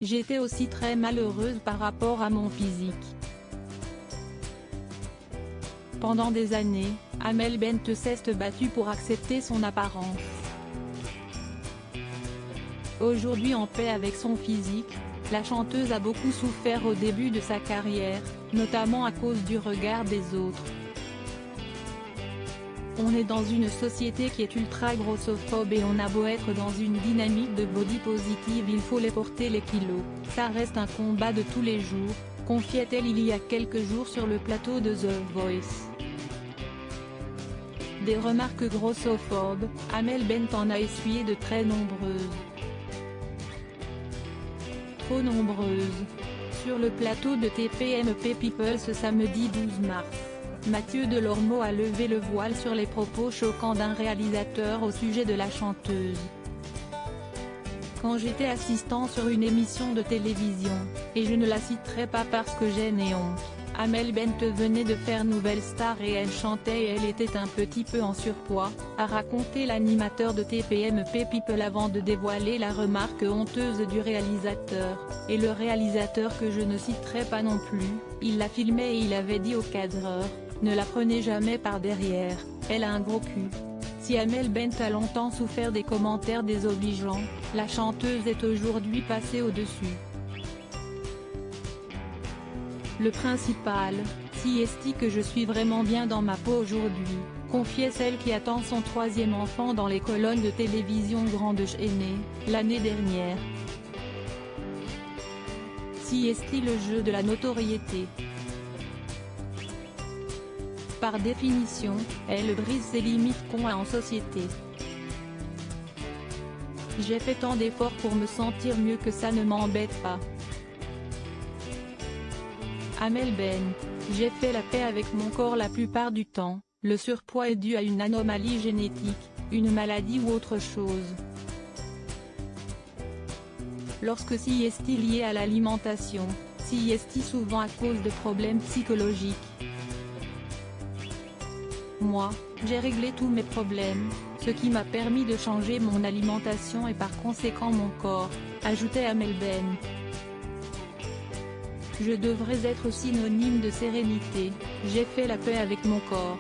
J'étais aussi très malheureuse par rapport à mon physique. Pendant des années, Amel Bent s'est battue pour accepter son apparence. Aujourd'hui en paix avec son physique, la chanteuse a beaucoup souffert au début de sa carrière, notamment à cause du regard des autres. On est dans une société qui est ultra grossophobe et on a beau être dans une dynamique de body positive, il faut les porter les kilos, ça reste un combat de tous les jours, confiait-elle il y a quelques jours sur le plateau de The Voice. Des remarques grossophobes, Amel Bent en a essuyé de très nombreuses. Trop nombreuses. Sur le plateau de TPMP People ce samedi 12 mars. Mathieu Delormeau a levé le voile sur les propos choquants d'un réalisateur au sujet de la chanteuse. Quand j'étais assistant sur une émission de télévision, et je ne la citerai pas parce que j'ai honte, Amel Bent venait de faire Nouvelle Star et elle chantait et elle était un petit peu en surpoids, a raconté l'animateur de TPMP People avant de dévoiler la remarque honteuse du réalisateur, et le réalisateur que je ne citerai pas non plus, il la filmait et il avait dit au cadreur, ne la prenez jamais par derrière, elle a un gros cul. Si Amel Bent a longtemps souffert des commentaires désobligeants, la chanteuse est aujourd'hui passée au-dessus. Le principal, si est que je suis vraiment bien dans ma peau aujourd'hui, confiait celle qui attend son troisième enfant dans les colonnes de télévision grande chaînée, l'année dernière. Si est le jeu de la notoriété. Par définition, elle brise ses limites qu'on a en société. J'ai fait tant d'efforts pour me sentir mieux que ça ne m'embête pas. Amel Bent, j'ai fait la paix avec mon corps la plupart du temps, le surpoids est dû à une anomalie génétique, une maladie ou autre chose. Lorsque si est lié à l'alimentation, si est souvent à cause de problèmes psychologiques. Moi, j'ai réglé tous mes problèmes, ce qui m'a permis de changer mon alimentation et par conséquent mon corps, ajoutait Amel Bent. Je devrais être synonyme de sérénité, j'ai fait la paix avec mon corps.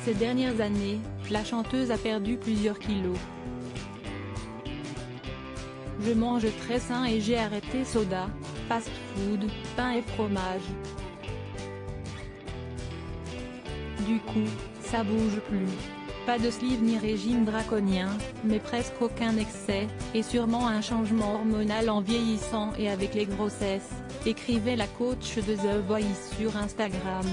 Ces dernières années, la chanteuse a perdu plusieurs kilos. Je mange très sain et j'ai arrêté soda, fast-food, pain et fromage. Du coup, ça bouge plus. Pas de sleeve ni régime draconien, mais presque aucun excès, et sûrement un changement hormonal en vieillissant et avec les grossesses, écrivait la coach de The Voice sur Instagram.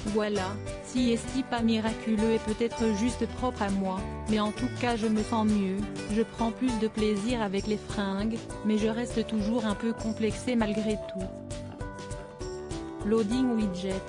Voilà, si est pas miraculeux et peut-être juste propre à moi, mais en tout cas je me sens mieux, je prends plus de plaisir avec les fringues, mais je reste toujours un peu complexée malgré tout. Loading widget.